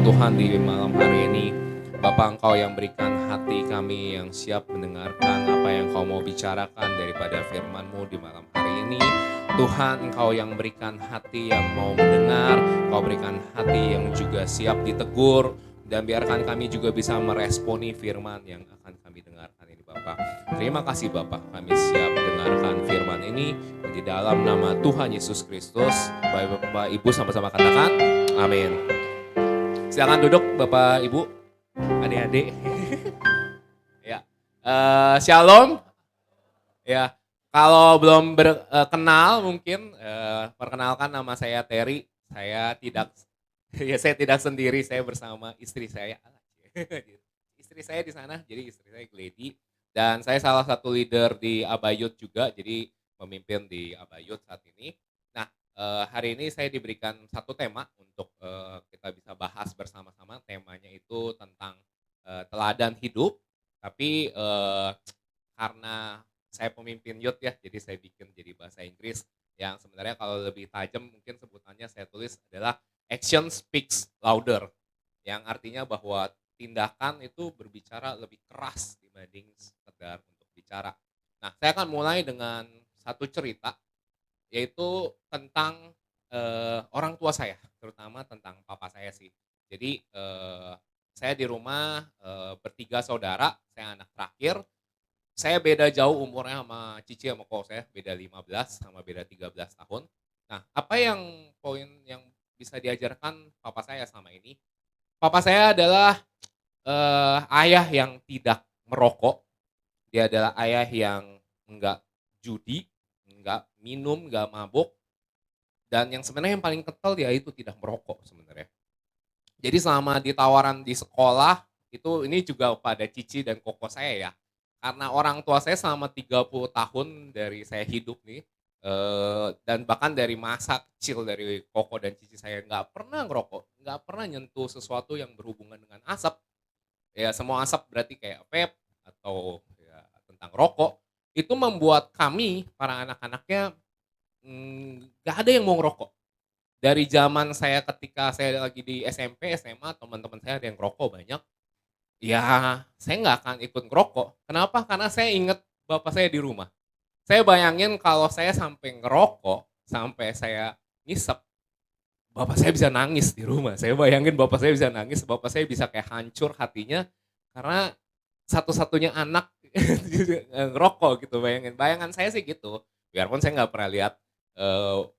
Tuhan di malam hari ini. Bapa, Engkau yang berikan hati kami yang siap mendengarkan apa yang Kau mau bicarakan daripada firman-Mu di malam hari ini. Tuhan, Engkau yang berikan hati yang mau mendengar, Kau berikan hati yang juga siap ditegur, dan biarkan kami juga bisa meresponi firman yang akan kami dengarkan ini Bapa. Terima kasih Bapa, kami siap dengarkan firman ini di dalam nama Tuhan Yesus Kristus. Bapak Ibu sama-sama katakan, amin. Silakan duduk Bapak Ibu, adik-adik. Ya, Shalom. Ya, kalau belum kenal mungkin perkenalkan, nama saya Terry. Saya tidak saya tidak sendiri, saya bersama istri saya. Istri saya di sana, jadi istri saya Glady, dan saya salah satu leader di Abayut juga, jadi memimpin di Abayut saat ini. Nah, hari ini saya diberikan satu tema untuk kita bisa bahas bersama-sama. Temanya itu tentang teladan hidup, tapi karena saya pemimpin youth ya, jadi saya bikin jadi bahasa Inggris yang sebenarnya kalau lebih tajam mungkin sebutannya saya tulis adalah action speaks louder, yang artinya bahwa tindakan itu berbicara lebih keras dibanding sekedar untuk bicara. Nah, saya akan mulai dengan satu cerita, yaitu tentang orang tua saya, terutama tentang papa saya sih. Jadi saya di rumah bertiga saudara, saya anak terakhir. Saya beda jauh umurnya sama cici sama koko saya, beda 15 sama beda 13 tahun. Nah, apa yang poin yang bisa diajarkan papa saya selama ini? Papa saya adalah ayah yang tidak merokok, dia adalah ayah yang enggak judi, enggak minum, enggak mabuk, dan yang sebenarnya yang paling kental dia itu tidak merokok sebenarnya. Jadi selama ditawaran di sekolah, itu ini juga pada cici dan koko saya ya. Karena orang tua saya selama 30 tahun dari saya hidup nih, dan bahkan dari masa kecil dari koko dan cici saya nggak pernah ngerokok, nggak pernah nyentuh sesuatu yang berhubungan dengan asap. Ya semua asap berarti kayak vape atau ya tentang rokok, itu membuat kami para anak-anaknya, nggak ada yang mau ngerokok. Dari zaman saya ketika saya lagi di SMP, SMA, teman-teman saya ada yang ngerokok banyak, ya saya nggak akan ikut ngerokok. Kenapa? Karena saya inget bapak saya di rumah. Saya bayangin kalau saya sampai ngerokok, sampai saya ngisep, bapak saya bisa nangis di rumah. Saya bayangin bapak saya bisa nangis, bapak saya bisa kayak hancur hatinya, karena satu-satunya anak ngerokok gitu, bayangin. Bayangan saya sih gitu, biarpun saya nggak pernah lihat,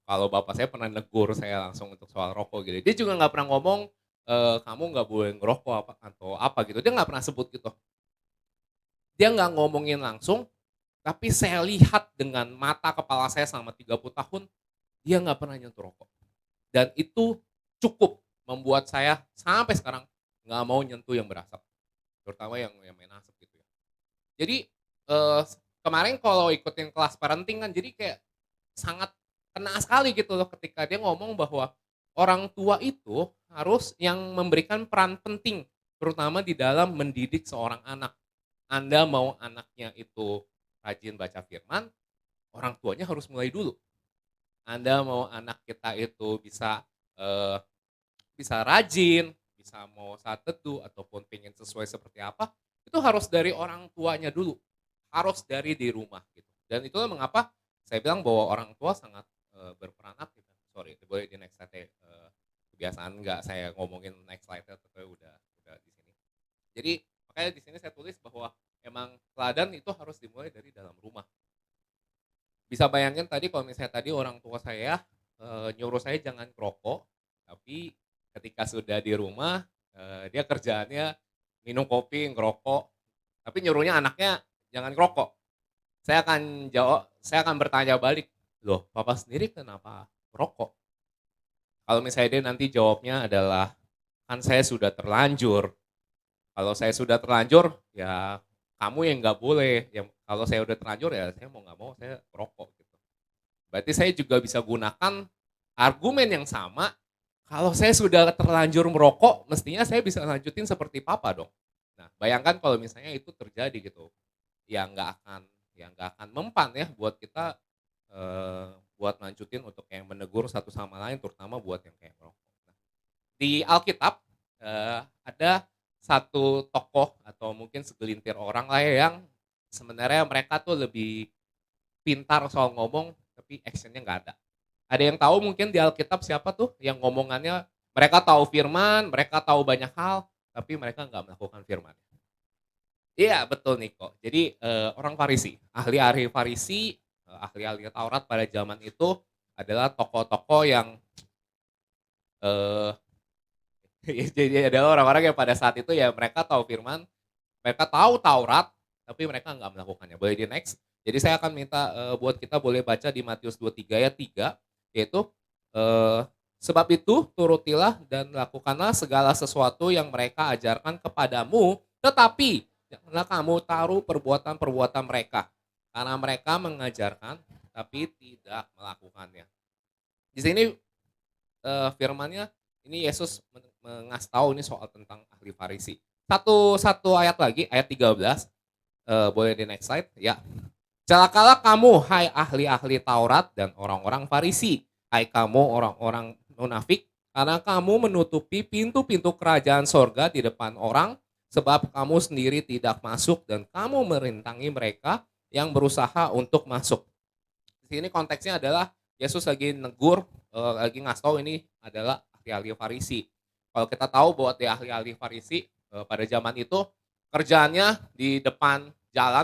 kalau bapak saya pernah negur saya langsung untuk soal rokok gitu. Dia juga nggak pernah ngomong, "Kamu nggak boleh ngerokok," apa atau apa gitu, dia nggak pernah sebut gitu. Dia nggak ngomongin langsung, tapi saya lihat dengan mata kepala saya selama 30 tahun, dia nggak pernah nyentuh rokok. Dan itu cukup membuat saya sampai sekarang nggak mau nyentuh yang berasap, terutama yang main asap gitu ya. Jadi, kemarin kalau ikutin kelas parenting kan jadi kayak sangat kena sekali gitu loh ketika dia ngomong bahwa orang tua itu harus yang memberikan peran penting, terutama di dalam mendidik seorang anak. Anda mau anaknya itu rajin baca firman, orang tuanya harus mulai dulu. Anda mau anak kita itu bisa rajin, bisa mau saat teduh ataupun pengen sesuai seperti apa, itu harus dari orang tuanya dulu, harus dari di rumah gitu. Dan itulah mengapa saya bilang bahwa orang tua sangat berperan aktif. Sorry, boleh di next slide ya, kebiasaan nggak saya ngomongin next slide-nya tapi udah di sini. Jadi makanya di sini saya tulis bahwa emang teladan itu harus dimulai dari dalam rumah. Bisa bayangin tadi kalau misalnya tadi orang tua saya, nyuruh saya jangan ngerokok, tapi ketika sudah di rumah, dia kerjaannya minum kopi, ngerokok, tapi nyuruhnya anaknya jangan ngerokok. Saya akan bertanya balik, "Loh, papa sendiri kenapa ngerokok?" Kalau misalnya dia nanti jawabnya adalah, "Kan saya sudah terlanjur." Kalau saya sudah terlanjur, ya kamu yang nggak boleh, yang kalau saya udah terlanjur ya saya mau nggak mau saya ngerokok gitu. Berarti saya juga bisa gunakan argumen yang sama, kalau saya sudah terlanjur merokok, mestinya saya bisa lanjutin seperti papa dong. Nah, bayangkan kalau misalnya itu terjadi gitu, ya nggak akan mempan ya buat kita, buat lanjutin untuk yang menegur satu sama lain, terutama buat yang kayak merokok. Nah, di Alkitab, ada satu tokoh atau mungkin segelintir orang lah ya yang sebenarnya mereka tuh lebih pintar soal ngomong, tapi action-nya nggak ada. Ada yang tahu mungkin di Alkitab siapa tuh yang ngomongannya mereka tahu firman, mereka tahu banyak hal, tapi mereka nggak melakukan firman. Iya betul Niko. Jadi, orang Farisi, ahli-ahli Farisi, ahli-ahli Taurat pada zaman itu adalah tokoh-tokoh yang, eee, jadi adalah orang-orang yang pada saat itu ya mereka tahu firman, mereka tahu Taurat, tapi mereka nggak melakukannya. Boleh di-next? Jadi saya akan minta, buat kita boleh baca di Matius 23 ayat 3, yaitu, eee, "Sebab itu turutilah dan lakukanlah segala sesuatu yang mereka ajarkan kepadamu, tetapi janganlah kamu taruh perbuatan-perbuatan mereka, karena mereka mengajarkan, tapi tidak melakukannya." Di sini, firmannya ini Yesus ngasih tahu ini soal tentang ahli Farisi. Satu satu ayat lagi, ayat 13. Boleh di next slide? Ya. "Celakalah kamu, hai ahli-ahli Taurat dan orang-orang Farisi, hai kamu orang-orang munafik, karena kamu menutupi pintu-pintu kerajaan sorga di depan orang, sebab kamu sendiri tidak masuk dan kamu merintangi mereka yang berusaha untuk masuk." Di sini konteksnya adalah Yesus lagi negur, lagi ngasih tahu ini adalah ahli-ahli Farisi. Kalau kita tahu bahwa di ahli-ahli Farisi, pada zaman itu kerjaannya di depan jalan,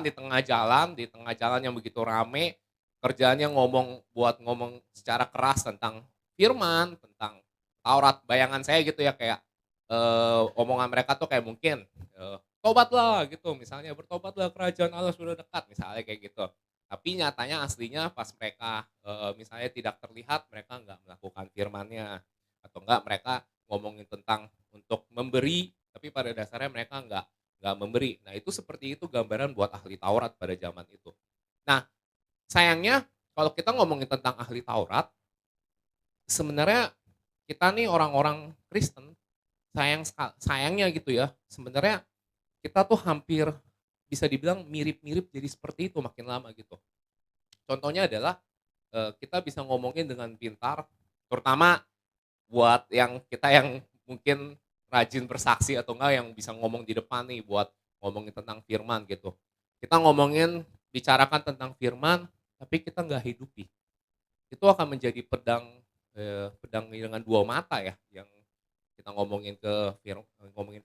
di tengah jalan yang begitu rame, kerjaannya ngomong secara keras tentang firman, tentang Taurat. Bayangan saya gitu ya kayak, omongan mereka tuh kayak mungkin, "Tobatlah," gitu misalnya, "Bertobatlah kerajaan Allah sudah dekat," misalnya kayak gitu. Tapi nyatanya aslinya pas mereka, misalnya tidak terlihat, mereka nggak melakukan firman-Nya, atau enggak mereka ngomongin tentang untuk memberi, tapi pada dasarnya mereka nggak memberi. Nah itu seperti itu gambaran buat ahli Taurat pada zaman itu. Nah sayangnya kalau kita ngomongin tentang ahli Taurat, sebenarnya kita nih orang-orang Kristen, sayangnya gitu ya, sebenarnya kita tuh hampir bisa dibilang mirip-mirip jadi seperti itu makin lama gitu. Contohnya adalah, kita bisa ngomongin dengan pintar, terutama buat yang kita yang mungkin rajin bersaksi atau enggak yang bisa ngomong di depan nih buat ngomongin tentang firman gitu. Kita bicarakan tentang firman, tapi kita nggak hidupi. Itu akan menjadi pedang dengan 2 mata ya, yang kita ngomongin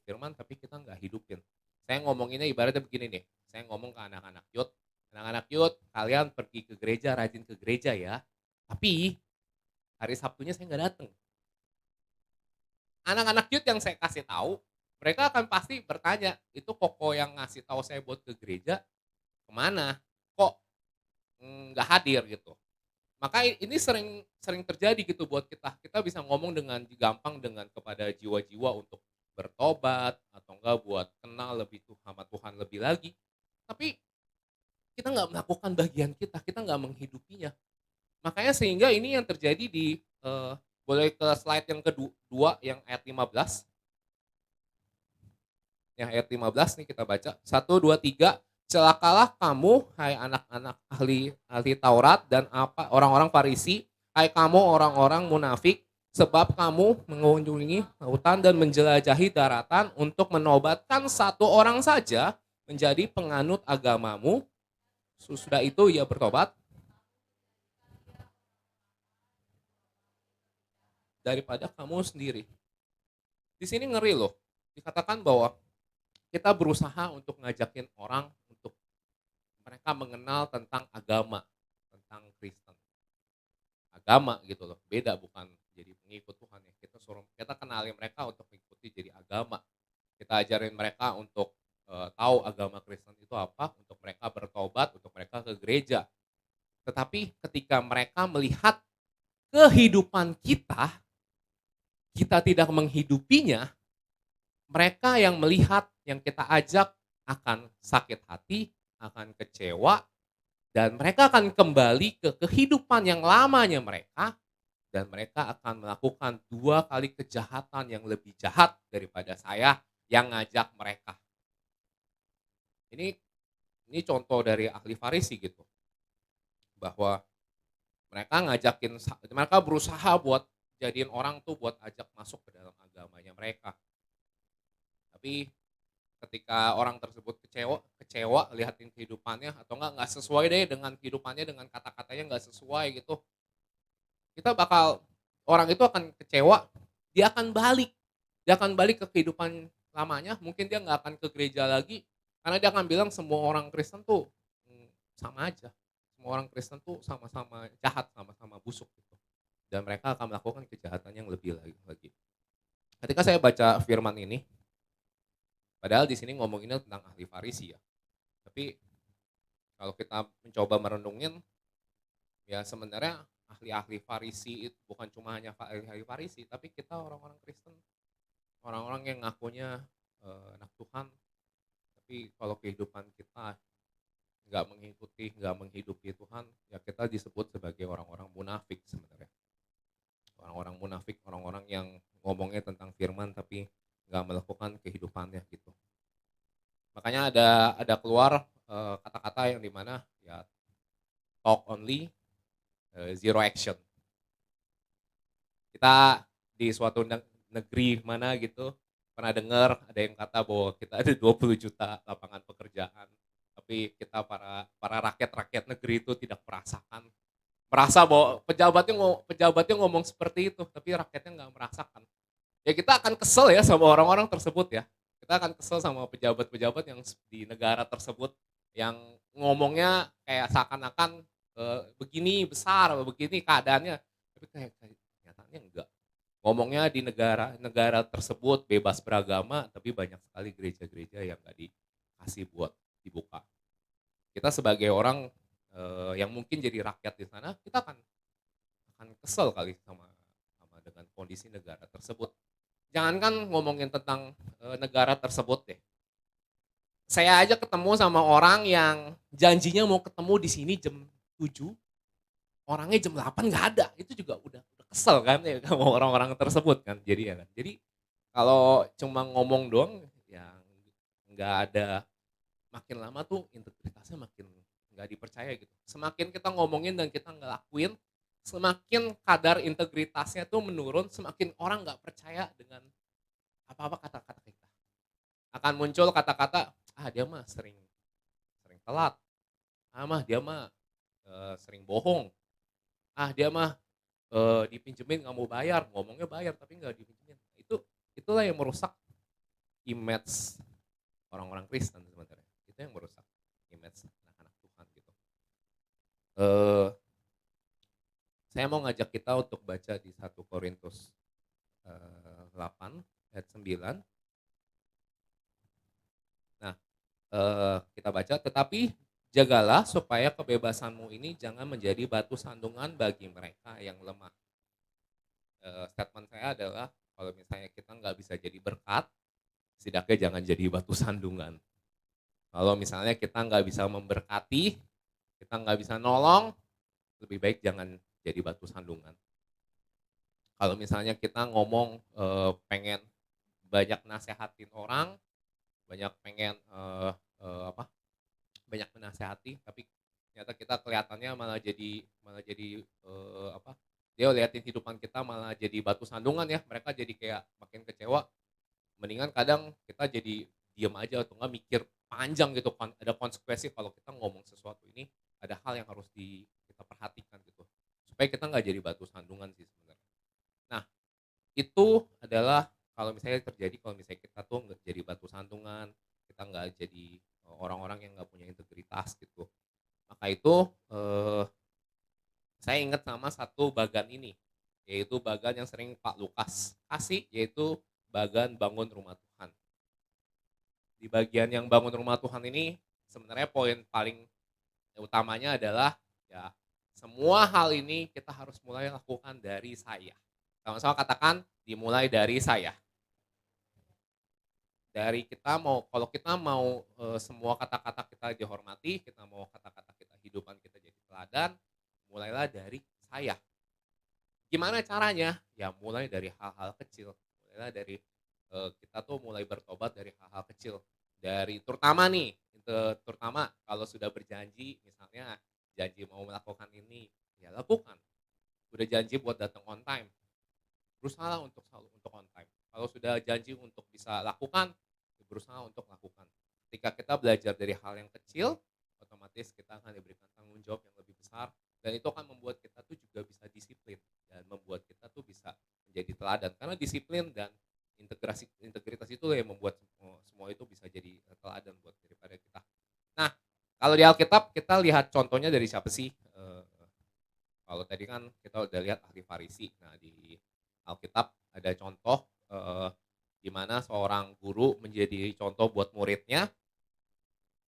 firman tapi kita nggak hidupin. Saya ngomonginnya ibaratnya begini nih, saya ngomong ke anak-anak youth, "Anak-anak youth, kalian pergi ke gereja, rajin ke gereja ya, tapi hari Sabtunya saya nggak dateng." Anak-anak youth yang saya kasih tahu, mereka akan pasti bertanya, "Itu koko yang ngasih tahu saya buat ke gereja kemana? Kok, nggak hadir?" Gitu. Maka ini sering sering terjadi gitu buat kita. Kita bisa ngomong dengan gampang dengan kepada jiwa-jiwa untuk bertobat atau enggak buat kenal lebih sama Tuhan lebih lagi. Tapi kita nggak melakukan bagian kita nggak menghidupinya. Makanya sehingga ini yang terjadi di, boleh ke slide yang kedua yang ayat 15. Yang ayat 15 nih kita baca, 1, 2, 3. "Celakalah kamu, hai anak-anak ahli ahli Taurat dan orang-orang Farisi, hai kamu orang-orang munafik, sebab kamu mengunjungi lautan dan menjelajahi daratan untuk menobatkan satu orang saja menjadi penganut agamamu, sesudah itu ia bertobat daripada kamu sendiri." Di sini ngeri loh, dikatakan bahwa kita berusaha untuk ngajakin orang untuk mereka mengenal tentang agama, tentang Kristen, agama gitu loh, beda bukan jadi pengikut Tuhan ya. Kita kenali mereka untuk mengikuti jadi agama. Kita ajarin mereka untuk, tahu agama Kristen itu apa, untuk mereka bertobat, untuk mereka ke gereja. Tetapi ketika mereka melihat kehidupan kita tidak menghidupinya, mereka yang melihat, yang kita ajak akan sakit hati, akan kecewa, dan mereka akan kembali ke kehidupan yang lamanya mereka, dan mereka akan melakukan 2 kali kejahatan yang lebih jahat daripada saya yang ngajak mereka. Ini ini contoh dari ahli Farisi gitu, bahwa mereka berusaha buat jadiin orang tuh buat ajak masuk ke dalam agamanya mereka. Tapi ketika orang tersebut kecewa kecewa lihatin kehidupannya atau nggak sesuai deh dengan kehidupannya, dengan kata-katanya nggak sesuai gitu, kita bakal orang itu akan kecewa, dia akan balik. Dia akan balik ke kehidupan lamanya, mungkin dia nggak akan ke gereja lagi, karena dia akan bilang semua orang Kristen tuh, sama aja. Semua orang Kristen tuh sama-sama jahat, sama-sama busuk gitu. Dan mereka akan melakukan kejahatan yang lebih lagi. Ketika saya baca firman ini, padahal di sini ngomonginnya tentang ahli Farisi ya, tapi kalau kita mencoba merenungin, ya sebenarnya ahli-ahli Farisi itu bukan cuma hanya ahli-ahli Farisi, tapi kita orang-orang Kristen, orang-orang yang ngakunya, anak Tuhan, tapi kalau kehidupan kita nggak menghidupi Tuhan, ya kita disebut sebagai orang-orang munafik sebenarnya. Orang-orang munafik, orang-orang yang ngomongnya tentang firman tapi nggak melakukan kehidupannya gitu. Makanya ada keluar, kata-kata yang di mana ya talk only, zero action. Kita di suatu negeri mana gitu, pernah dengar ada yang kata bahwa kita ada 20 juta lapangan pekerjaan, tapi kita para para rakyat-rakyat negeri itu tidak merasakan. Merasa bahwa pejabatnya ngomong seperti itu, tapi rakyatnya nggak merasakan. Ya kita akan kesel ya sama orang-orang tersebut ya. Kita akan kesel sama pejabat-pejabat yang di negara tersebut, yang ngomongnya kayak seakan-akan, begini besar, begini keadaannya, tapi kayak kenyataannya enggak. Ngomongnya di negara negara tersebut bebas beragama, tapi banyak sekali gereja-gereja yang nggak dikasih buat dibuka. Kita sebagai orang, yang mungkin jadi rakyat di sana, kita akan kesel kali sama sama dengan kondisi negara tersebut. Jangankan ngomongin tentang, negara tersebut deh. Saya aja ketemu sama orang yang janjinya mau ketemu di sini jam 7, orangnya jam 8 nggak ada. Itu juga udah kesel kan ya sama orang-orang tersebut kan jadinya kan. Jadi kalau cuma ngomong doang ya nggak ada, makin lama tuh integritasnya makin nggak dipercaya gitu. Semakin kita ngomongin dan kita ngelakuin, semakin kadar integritasnya tuh menurun, semakin orang nggak percaya dengan apa-apa kata-kata kita. Akan muncul kata-kata, "Ah, dia mah sering sering telat. Ah, mah dia mah, sering bohong. Ah, dia mah, dipinjemin nggak mau bayar, ngomongnya bayar tapi nggak dipinjemin." Itulah yang merusak image orang-orang Kristen sebenarnya. Itu yang merusak image anak-anak Tuhan gitu. Eee, saya mau ngajak kita untuk baca di 1 Korintus, 8 ayat 9. Nah, kita baca, "Tetapi jagalah supaya kebebasanmu ini jangan menjadi batu sandungan bagi mereka yang lemah." Statement saya adalah kalau misalnya kita nggak bisa jadi berkat, setidaknya jangan jadi batu sandungan. Kalau misalnya kita nggak bisa memberkati, kita nggak bisa nolong, lebih baik jangan jadi batu sandungan. Kalau misalnya kita ngomong, pengen banyak nasehatin orang, banyak pengen, apa, banyak menasehati, tapi ternyata kita kelihatannya malah jadi, apa, dia liatin kehidupan kita malah jadi batu sandungan ya, mereka jadi kayak makin kecewa. Mendingan kadang kita jadi diam aja atau enggak mikir panjang gitu, ada konsekuensi kalau kita ngomong sesuatu ini, ada hal yang harus kita perhatikan gitu, supaya kita nggak jadi batu sandungan sih sebenarnya. Nah, itu adalah kalau misalnya terjadi kalau misalnya kita tuh nggak jadi batu sandungan, kita nggak jadi, orang-orang yang nggak punya integritas gitu. Maka itu, saya ingat sama satu bagan ini, yaitu bagan yang sering Pak Lukas kasih, yaitu bagan bangun rumah Tuhan. Di bagian yang bangun rumah Tuhan ini, sebenarnya poin paling utamanya adalah, ya semua hal ini kita harus mulai lakukan dari saya. Sama-sama katakan, dimulai dari saya. Dari kita mau kalau kita mau, semua kata-kata kita dihormati, kita mau kata-kata kita kehidupan kita jadi teladan, mulailah dari saya. Gimana caranya? Ya mulai dari hal-hal kecil, mulailah dari, kita tuh mulai bertobat dari hal-hal kecil. Dari terutama nih, terutama kalau sudah berjanji misalnya janji mau melakukan ini, ya lakukan. Udah janji buat datang on time, berusahalah untuk selalu untuk on time. Kalau sudah janji untuk bisa lakukan, berusaha untuk lakukan. Ketika kita belajar dari hal yang kecil, otomatis kita akan diberikan tanggung jawab yang lebih besar dan itu akan membuat kita tuh juga bisa disiplin dan membuat kita tuh bisa menjadi teladan. Karena disiplin dan integritas itu yang membuat semua itu bisa jadi teladan buat daripada kita. Nah, kalau di Alkitab kita lihat contohnya dari siapa sih? Kalau tadi kan kita udah lihat ahli Farisi. Nah, di Alkitab ada contoh di mana seorang guru menjadi contoh buat muridnya,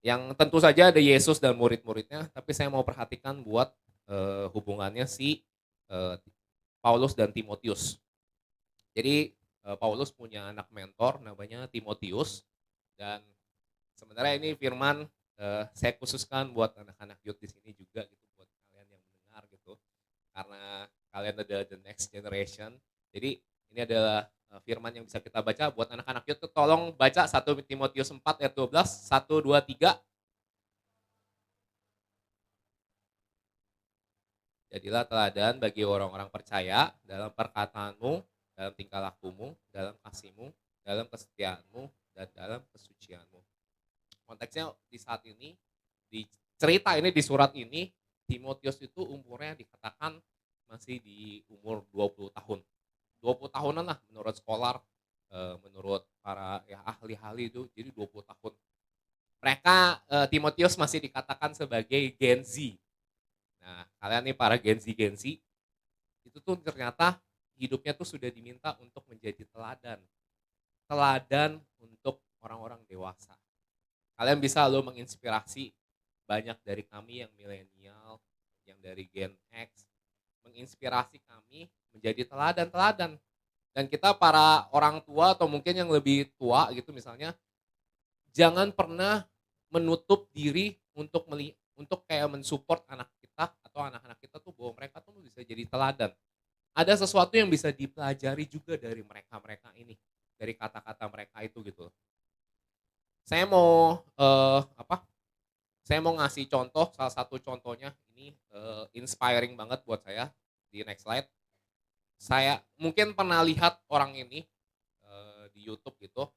yang tentu saja ada Yesus dan murid-muridnya, tapi saya mau perhatikan buat hubungannya si eee, Paulus dan Timotius. Jadi Paulus punya anak mentor namanya Timotius dan sebenarnya ini firman saya khususkan buat anak-anak youth di sini juga gitu, buat kalian yang mendengar gitu. Karena kalian adalah the next generation. Jadi ini adalah firman yang bisa kita baca buat anak-anak youth tuh tolong baca 1 Timotius 4 ayat 12, 1, 2, 3. Jadilah teladan bagi orang-orang percaya dalam perkataanmu, dalam tingkah lakumu, dalam kasihmu, dalam kesetiaanmu, dan dalam kesucianmu. Konteksnya di saat ini, di cerita ini, di surat ini, Timotius itu umurnya dikatakan masih di umur 20 tahun. 20 tahunan lah menurut scholar, menurut para ya ahli-ahli itu, jadi 20 tahun. Mereka, Timotius masih dikatakan sebagai Gen Z. Nah, kalian nih para Gen Z itu tuh ternyata hidupnya tuh sudah diminta untuk menjadi teladan. Teladan untuk orang-orang dewasa. Kalian bisa loh menginspirasi banyak dari kami yang milenial, yang dari Gen X, menginspirasi kami menjadi teladan-teladan. Dan kita para orang tua atau mungkin yang lebih tua gitu misalnya, jangan pernah menutup diri untuk kayak mensupport anak kita atau anak-anak kita tuh bahwa mereka tuh bisa jadi teladan. Ada sesuatu yang bisa dipelajari juga dari mereka-mereka ini, dari kata-kata mereka itu gitu. Saya mau saya mau ngasih contoh, salah satu contohnya ini inspiring banget buat saya di next slide. Saya mungkin pernah lihat orang ini di YouTube gitu.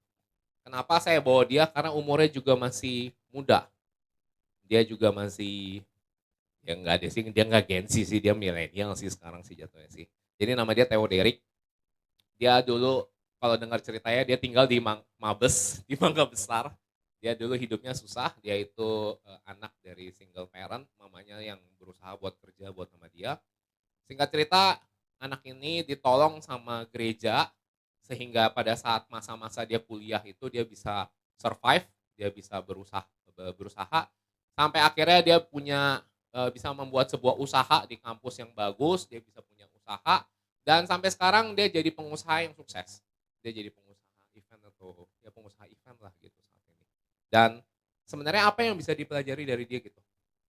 Kenapa saya bawa dia? Karena umurnya juga masih muda. Dia juga masih ya nggak ada sih, dia nggak Gen Z sih, dia milenial sih sekarang sih jatuhnya sih. Jadi nama dia Theo Derek. Dia dulu kalau dengar ceritanya dia tinggal di Mabes, di Mangga Besar. Dia dulu hidupnya susah, dia itu anak dari single parent, mamanya yang berusaha buat kerja buat sama dia. Singkat cerita, anak ini ditolong sama gereja sehingga pada saat masa-masa dia kuliah itu dia bisa survive, dia bisa berusaha sampai akhirnya dia punya bisa membuat sebuah usaha di kampus yang bagus, dia bisa punya usaha dan sampai sekarang dia jadi pengusaha yang sukses. Dia jadi pengusaha event atau ya pengusaha event lah gitu saat ini. Dan sebenarnya apa yang bisa dipelajari dari dia gitu?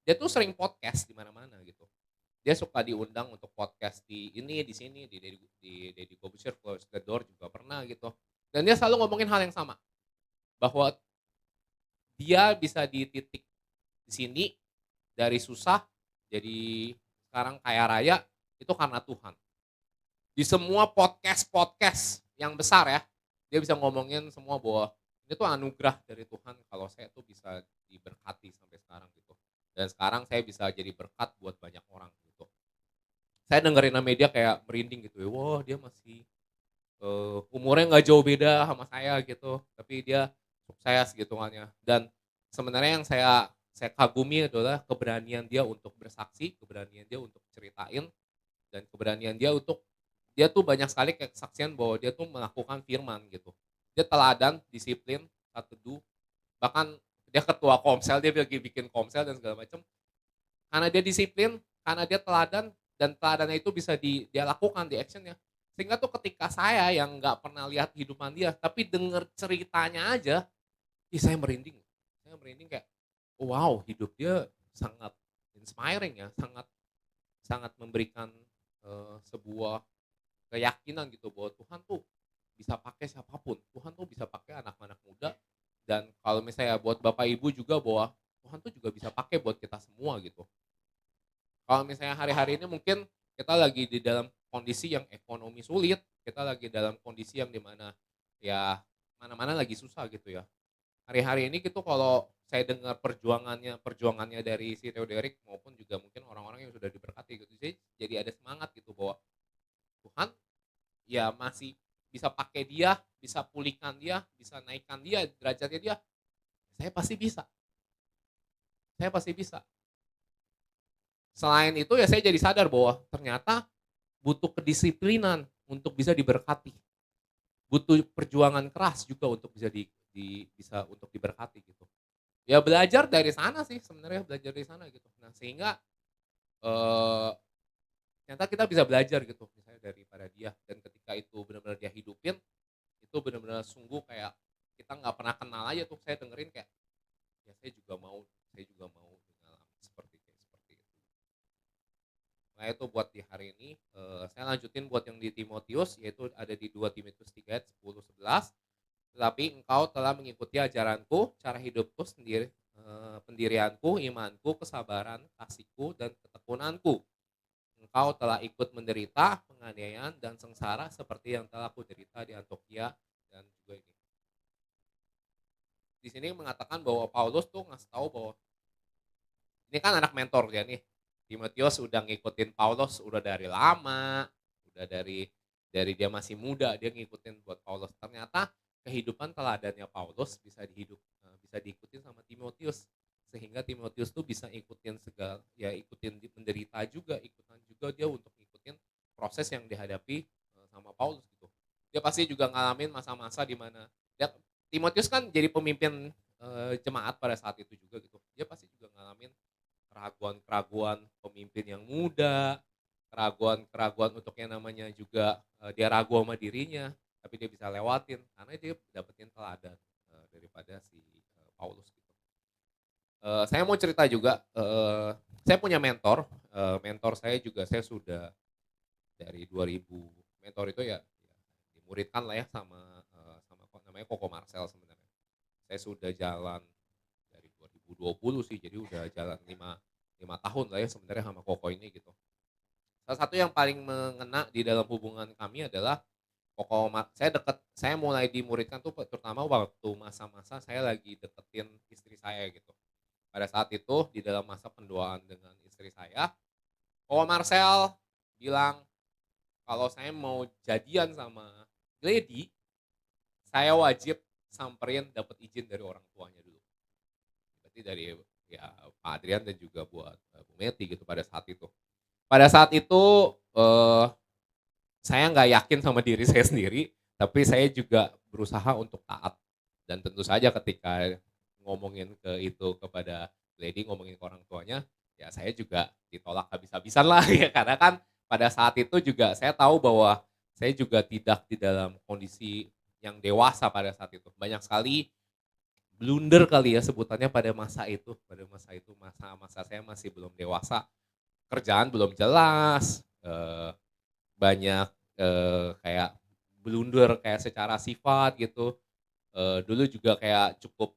Dia tuh sering podcast di mana-mana gitu. Dia suka diundang untuk podcast di ini, di sini, di Deddy Corbuzier, Close the Door juga pernah gitu. Dan dia selalu ngomongin hal yang sama, bahwa dia bisa di titik di sini dari susah jadi sekarang kaya raya itu karena Tuhan. Di semua podcast-podcast yang besar ya, dia bisa ngomongin semua bahwa ini tuh anugerah dari Tuhan kalau saya tuh bisa diberkati sampai sekarang gitu. Dan sekarang saya bisa jadi berkat buat banyak orang gitu. Saya dengerin nama dia kayak merinding gitu ya, wah dia masih umurnya nggak jauh beda sama saya gitu, tapi dia sukses gitu kan ya. Dan sebenarnya yang saya kagumi adalah keberanian dia untuk bersaksi, keberanian dia untuk ceritain, dan keberanian dia untuk dia tuh banyak sekali kayak kesaksian bahwa dia tuh melakukan firman gitu. Dia teladan, disiplin, taat teduh, bahkan dia ketua komsel, dia lagi bikin komsel dan segala macam. Karena dia disiplin, karena dia teladan, dan teladannya itu bisa dia lakukan di actionnya. Sehingga tuh ketika saya yang nggak pernah lihat kehidupan dia, tapi denger ceritanya aja, ih saya merinding. Saya merinding kayak, wow hidup dia sangat inspiring ya, sangat sangat memberikan sebuah keyakinan gitu bahwa Tuhan tuh bisa pakai siapapun. Tuhan tuh bisa pakai anak-anak muda dan kalau misalnya buat Bapak Ibu juga bahwa Tuhan tuh juga bisa pakai buat kita semua gitu. Kalau misalnya hari-hari ini mungkin kita lagi di dalam kondisi yang ekonomi sulit, kita lagi dalam kondisi yang dimana ya mana-mana lagi susah gitu ya. hari-hari ini gitu kalau saya dengar perjuangannya dari si Theodorik maupun juga mungkin orang-orang yang sudah diberkati gitu, jadi ada semangat gitu bahwa Tuhan ya masih bisa pakai dia, bisa pulihkan dia, bisa naikkan dia, derajatnya dia, saya pasti bisa saya pasti bisa. Selain itu ya saya jadi sadar bahwa ternyata butuh kedisiplinan untuk bisa diberkati, butuh perjuangan keras juga untuk bisa bisa untuk diberkati gitu. Ya belajar dari sana sih sebenarnya, belajar dari sana gitu. Nah sehingga, eee, ternyata kita bisa belajar gitu misalnya daripada dia dan ketika itu benar-benar dia hidupin, itu benar-benar sungguh kayak kita nggak pernah kenal aja tuh saya dengerin kayak, ya saya juga mau mengalami seperti itu. Nah itu buat di hari ini, saya lanjutin buat yang di Timotius yaitu ada di 2 Timotius 3 ayat 10, 11. Tetapi engkau telah mengikuti ajaranku, cara hidupku sendiri, pendirianku, imanku, kesabaran, kasihku, dan ketekunanku. Engkau telah ikut menderita, penganiayaan, dan sengsara seperti yang telah kuderita di Antiokhia dan juga ini. Di sini mengatakan bahwa Paulus tuh ngasih tahu bahwa ini kan anak mentor dia nih. Timotius udah ngikutin Paulus udah dari lama, udah dari dia masih muda dia ngikutin buat Paulus. Ternyata kehidupan teladannya Paulus bisa diikutin sama Timotius. Sehingga Timotius tuh bisa ikutin ikutin menderita juga, ikutan juga dia untuk ngikutin proses yang dihadapi sama Paulus gitu. Dia pasti juga ngalamin masa-masa di mana dia Timotius kan jadi pemimpin jemaat pada saat itu juga gitu. Dia pasti juga ngalamin keraguan-keraguan pemimpin yang muda, keraguan-keraguan untuk yang namanya juga, dia ragu sama dirinya, tapi dia bisa lewatin karena dia dapetin teladan, daripada si, Paulus gitu. Saya mau cerita juga, saya punya mentor, mentor saya juga saya sudah dari 2000 mentor itu ya dimuridkan lah ya sama, sama namanya Koko Marcel sebenarnya. Saya sudah jalan dari 2020 sih, jadi udah jalan 5 tahun lah ya sebenarnya sama Koko ini gitu. Salah satu yang paling mengena di dalam hubungan kami adalah saya mulai dimuridkan tuh terutama waktu masa-masa saya lagi deketin istri saya gitu. Pada saat itu di dalam masa pendoaan dengan istri saya, Koko Marcel bilang kalau saya mau jadian sama Gledy, saya wajib samperin dapat izin dari orang tuanya dulu. Berarti dari ya Pak Adrian dan juga buat, Bu Meti gitu pada saat itu. Pada saat itu, eee, saya nggak yakin sama diri saya sendiri, tapi saya juga berusaha untuk taat. Dan tentu saja ketika ngomongin kepada lady, ngomongin ke orang tuanya, ya saya juga ditolak habis-habisan lah ya, karena kan pada saat itu juga saya tahu bahwa saya juga tidak di dalam kondisi yang dewasa pada saat itu. Banyak sekali blunder kali ya sebutannya pada masa itu, masa-masa saya masih belum dewasa, kerjaan belum jelas, banyak, kayak blunder kayak secara sifat gitu, dulu juga kayak cukup,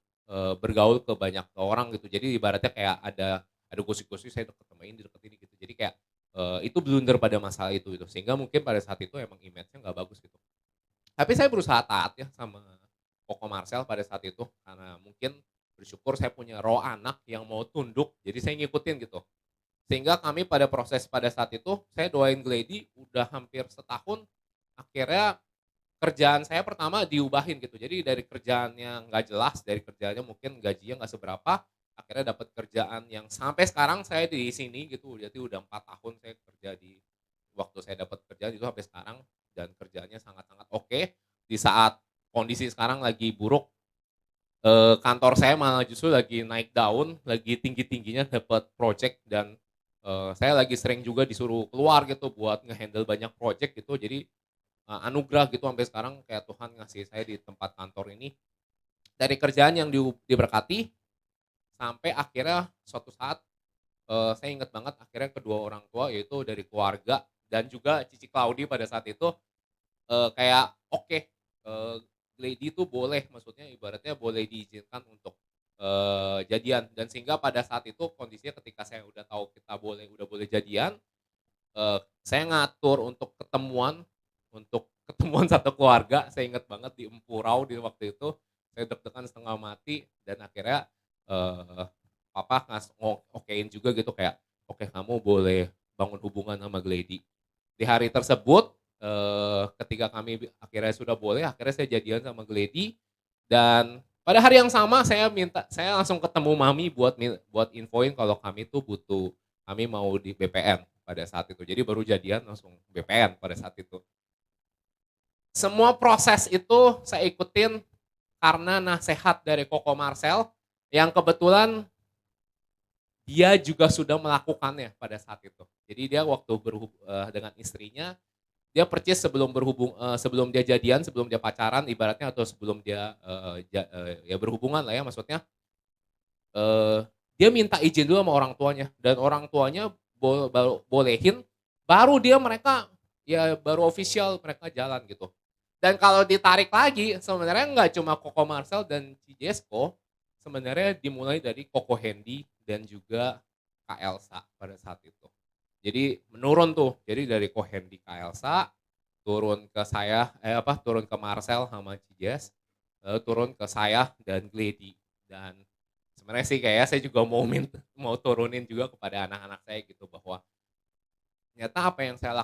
bergaul ke banyak orang gitu. Jadi ibaratnya kayak ada gosip-gosip saya deket sama ini, deket ini gitu. Jadi kayak, itu blunder pada masa itu gitu. Sehingga mungkin pada saat itu emang image-nya nggak bagus gitu. Tapi saya berusaha taat ya sama Koko Marcel pada saat itu, karena mungkin bersyukur saya punya roh anak yang mau tunduk, jadi saya ngikutin gitu. Sehingga kami pada saat itu, saya doain Glady udah hampir setahun, akhirnya kerjaan saya pertama diubahin gitu. Jadi dari kerjaan yang nggak jelas, dari kerjaannya mungkin gajinya nggak seberapa, akhirnya dapat kerjaan yang sampai sekarang saya di sini gitu, jadi udah 4 tahun saya kerja waktu saya dapat kerjaan itu sampai sekarang dan kerjaannya sangat-sangat oke. Di saat kondisi sekarang lagi buruk, kantor saya malah justru lagi naik daun, lagi tinggi-tingginya dapat project dan, saya lagi sering juga disuruh keluar gitu buat nge-handle banyak project gitu. Jadi, anugerah gitu sampai sekarang kayak Tuhan ngasih saya di tempat kantor ini, dari kerjaan yang diberkati, sampai akhirnya suatu saat, saya inget banget akhirnya kedua orang tua yaitu dari keluarga dan juga Cici Claudi pada saat itu, kayak oke, lady itu boleh maksudnya ibaratnya boleh diizinkan untuk, jadian dan sehingga pada saat itu kondisinya ketika saya udah tahu kita udah boleh jadian, saya ngatur untuk ketemuan satu keluarga, saya inget banget di Empurau di waktu itu, Saya deg-degan setengah mati dan akhirnya, eee, papa okein juga gitu kayak, "Oke, kamu boleh bangun hubungan sama Glady." Di hari tersebut, ketika kami akhirnya sudah boleh, akhirnya saya jadian sama Glady dan pada hari yang sama saya langsung ketemu mami buat infoin kalau kami mau di BPN pada saat itu. Jadi baru jadian langsung BPN pada saat itu. Semua proses itu saya ikutin karena nasehat dari Koko Marcel yang kebetulan dia juga sudah melakukannya pada saat itu. Jadi dia waktu dengan istrinya, dia percis sebelum dia jadian, sebelum dia pacaran ibaratnya atau sebelum dia, ya berhubungan lah ya maksudnya, eee, dia minta izin dulu sama orang tuanya dan orang tuanya bolehin, baru mereka ya baru official mereka jalan gitu. Dan kalau ditarik lagi sebenarnya nggak cuma Coco Marcel dan Cijesco, sebenarnya dimulai dari Koko Hendy dan juga Kak Elsa pada saat itu. Jadi menurun tuh, jadi dari Ko Hendy, Kak Elsa, turun ke Marcel sama Cijes, lalu turun ke saya dan Gledy. Dan sebenarnya sih kayak saya juga mau turunin juga kepada anak-anak saya gitu bahwa ternyata apa yang saya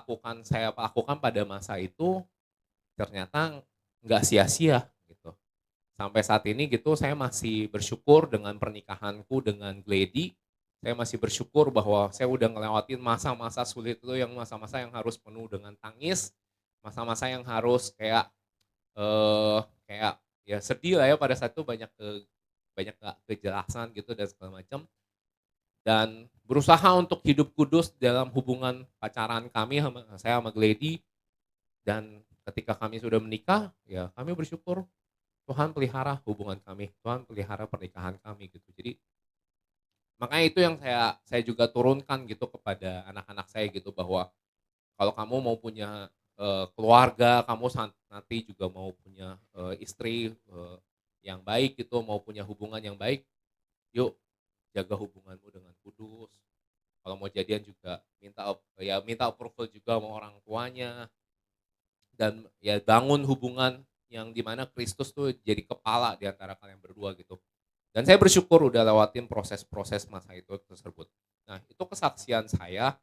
lakukan pada masa itu ternyata nggak sia-sia gitu. Sampai saat ini gitu saya masih bersyukur dengan pernikahanku dengan Gledy, saya masih bersyukur bahwa saya udah ngelewatin masa-masa sulit itu yang masa-masa yang harus penuh dengan tangis, masa-masa yang harus kayak ya sedih lah ya pada saat itu banyak nggak kejelasan gitu dan segala macam. Dan berusaha untuk hidup kudus dalam hubungan pacaran saya sama Gledy dan ketika kami sudah menikah, ya kami bersyukur Tuhan pelihara hubungan kami, Tuhan pelihara pernikahan kami gitu. Jadi makanya itu yang saya juga turunkan gitu kepada anak-anak saya gitu bahwa kalau kamu mau punya, keluarga, nanti juga mau punya, istri, yang baik gitu, mau punya hubungan yang baik, yuk jaga hubunganmu dengan kudus. Kalau mau jadian juga minta approval juga sama orang tuanya dan ya bangun hubungan yang di mana Kristus tuh jadi kepala di antara kalian berdua gitu. Dan saya bersyukur udah lewatin proses-proses masa itu tersebut. Nah, itu kesaksian saya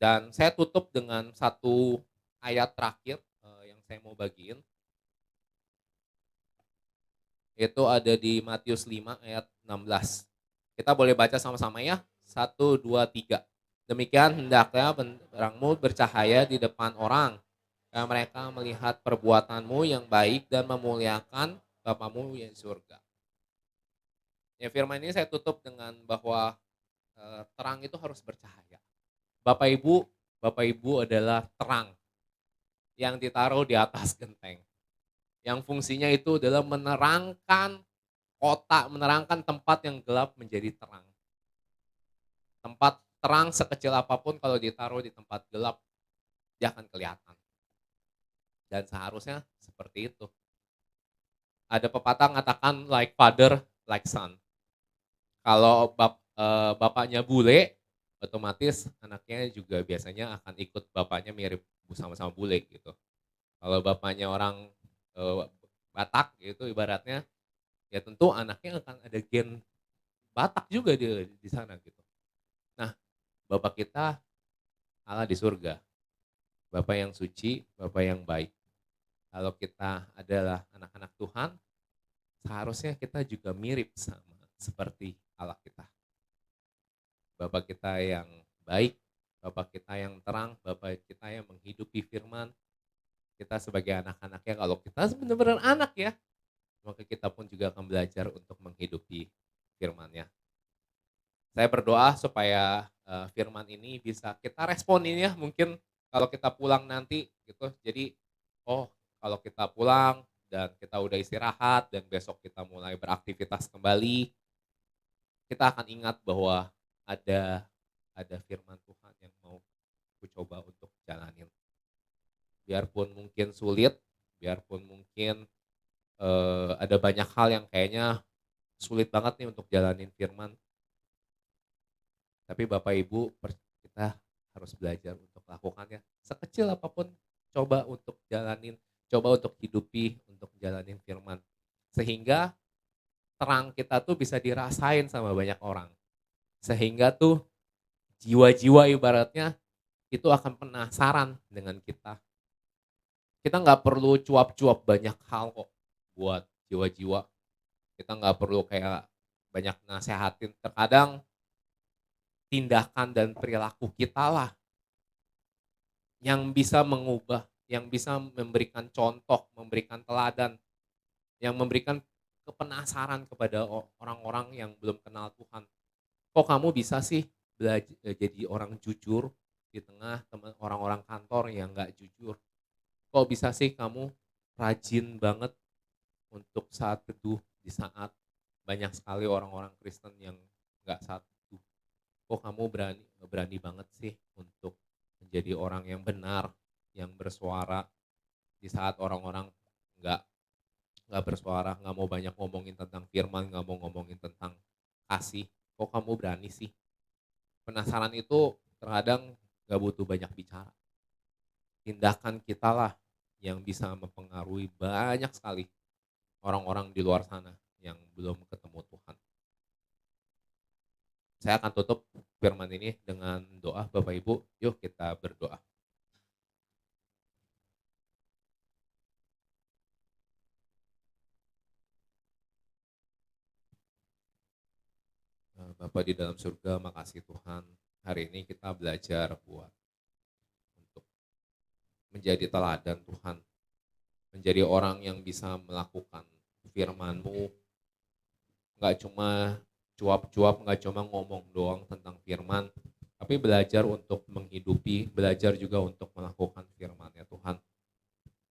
dan saya tutup dengan satu ayat terakhir, yang saya mau bagiin, itu ada di Matius 5 ayat 16. Kita boleh baca sama-sama ya, 1, 2, 3. Demikian hendaknya terangmu bercahaya di depan orang, supaya mereka melihat perbuatanmu yang baik dan memuliakan Bapamu yang di surga. Ya firman ini saya tutup dengan bahwa terang itu harus bercahaya. Bapak Ibu Bapak Ibu adalah terang yang ditaruh di atas genteng, yang fungsinya itu adalah menerangkan kota, menerangkan tempat yang gelap menjadi terang. Tempat terang sekecil apapun kalau ditaruh di tempat gelap, dia akan kelihatan dan seharusnya seperti itu. Ada pepatah mengatakan like father, like son. Kalau bapaknya bule, otomatis anaknya juga biasanya akan ikut bapaknya mirip sama-sama bule gitu. Kalau bapaknya orang, eee, Batak gitu ibaratnya, ya tentu anaknya akan ada gen Batak juga di sana gitu. Nah, Bapak kita Allah di surga, Bapak yang suci, Bapak yang baik. Kalau kita adalah anak-anak Tuhan, seharusnya kita juga mirip sama seperti Allah kita. Bapak kita yang baik, Bapak kita yang terang, Bapak kita yang menghidupi firman, kita sebagai anak-anaknya kalau kita benar-benar anak ya, maka kita pun juga akan belajar untuk menghidupi firman-Nya. Saya berdoa supaya, firman ini bisa kita responin ya mungkin kalau kita pulang nanti gitu. Jadi, oh kalau kita pulang dan kita udah istirahat dan besok kita mulai beraktivitas kembali, kita akan ingat bahwa ada firman Tuhan yang mau ku coba untuk jalanin. Biarpun mungkin sulit, biarpun mungkin, ada banyak hal yang kayaknya sulit banget nih untuk jalanin firman, tapi Bapak Ibu kita harus belajar untuk lakukannya. Sekecil apapun, coba untuk jalanin, coba untuk hidupi, untuk jalanin firman. Sehingga terang kita tuh bisa dirasain sama banyak orang. Sehingga tuh jiwa-jiwa ibaratnya itu akan penasaran dengan kita. Kita nggak perlu cuap-cuap banyak hal kok buat jiwa-jiwa. Kita nggak perlu kayak banyak nasehatin. Terkadang tindakan dan perilaku kita lah yang bisa mengubah, yang bisa memberikan contoh, memberikan teladan, yang memberikan kepenasaran kepada orang-orang yang belum kenal Tuhan. Kok kamu bisa sih jadi orang jujur di tengah teman orang-orang kantor yang nggak jujur? Kok bisa sih kamu rajin banget untuk saat teduh di saat banyak sekali orang-orang Kristen yang nggak saat teduh? Kok kamu berani berani banget sih untuk menjadi orang yang benar, yang bersuara di saat orang-orang nggak nggak bersuara, nggak mau banyak ngomongin tentang firman, nggak mau ngomongin tentang kasih. Kok kamu berani sih? Penasaran itu terkadang nggak butuh banyak bicara. Tindakan kita lah yang bisa mempengaruhi banyak sekali orang-orang di luar sana yang belum ketemu Tuhan. Saya akan tutup firman ini dengan doa. Bapak Ibu, yuk kita berdoa. Bapa di dalam surga, makasih Tuhan. Hari ini kita belajar buat untuk menjadi teladan Tuhan. Menjadi orang yang bisa melakukan firman-Mu. Nggak cuma cuap-cuap, nggak cuma ngomong doang tentang firman. Tapi belajar untuk menghidupi, belajar juga untuk melakukan firman ya Tuhan.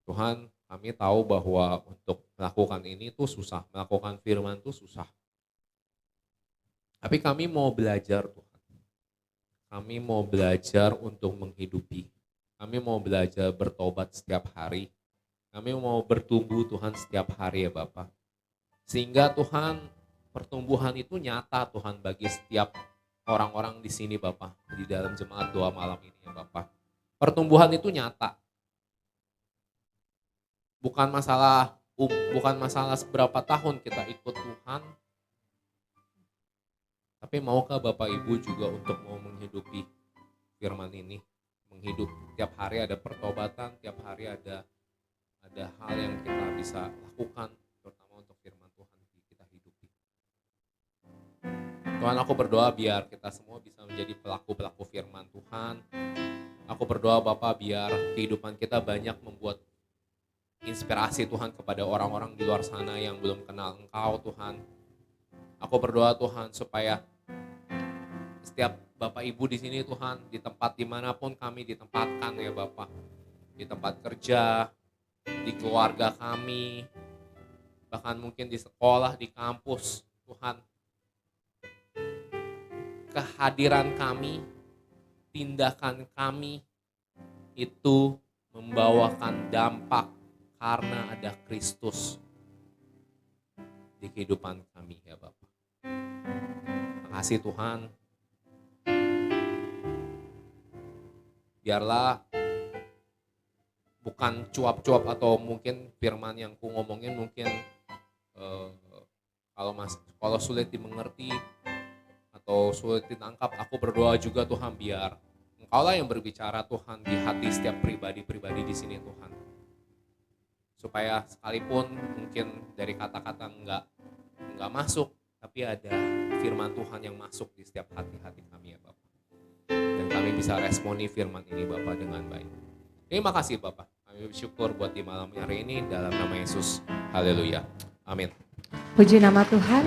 Tuhan, kami tahu bahwa untuk melakukan ini tuh susah. Melakukan firman tuh susah. Tapi kami mau belajar Tuhan. Kami mau belajar untuk menghidupi. Kami mau belajar bertobat setiap hari. Kami mau bertumbuh Tuhan setiap hari ya Bapak. Sehingga Tuhan pertumbuhan itu nyata Tuhan bagi setiap orang-orang di sini Bapak. Di dalam jemaat doa malam ini ya Bapak. Pertumbuhan itu nyata. Bukan masalah seberapa tahun kita ikut Tuhan. Tapi maukah Bapak Ibu juga untuk mau menghidupi firman ini? Tiap hari ada pertobatan, tiap hari ada hal yang kita bisa lakukan, terutama untuk firman Tuhan kita hidupi. Tuhan, aku berdoa biar kita semua bisa menjadi pelaku-pelaku firman Tuhan. Aku berdoa Bapak biar kehidupan kita banyak membuat inspirasi Tuhan kepada orang-orang di luar sana yang belum kenal Engkau Tuhan. Aku berdoa Tuhan supaya setiap Bapak Ibu di sini Tuhan, di tempat dimanapun kami ditempatkan ya Bapak, di tempat kerja, di keluarga kami, bahkan mungkin di sekolah, di kampus Tuhan, kehadiran kami, tindakan kami itu membawakan dampak karena ada Kristus di kehidupan kami ya Bapak. Makasih Tuhan. Biarlah bukan cuap-cuap atau mungkin firman yang ku ngomongin mungkin kalau sulit dimengerti atau sulit ditangkap, aku berdoa juga Tuhan biar Engkaulah yang berbicara Tuhan di hati setiap pribadi-pribadi di sini Tuhan. Supaya sekalipun mungkin dari kata-kata enggak masuk, tapi ada firman Tuhan yang masuk di setiap hati-hati kami ya Bapak. Dan kami bisa responi firman ini Bapak dengan baik. Terima kasih Bapak. Kami bersyukur buat di malam hari ini dalam nama Yesus. Haleluya. Amin. Puji nama Tuhan.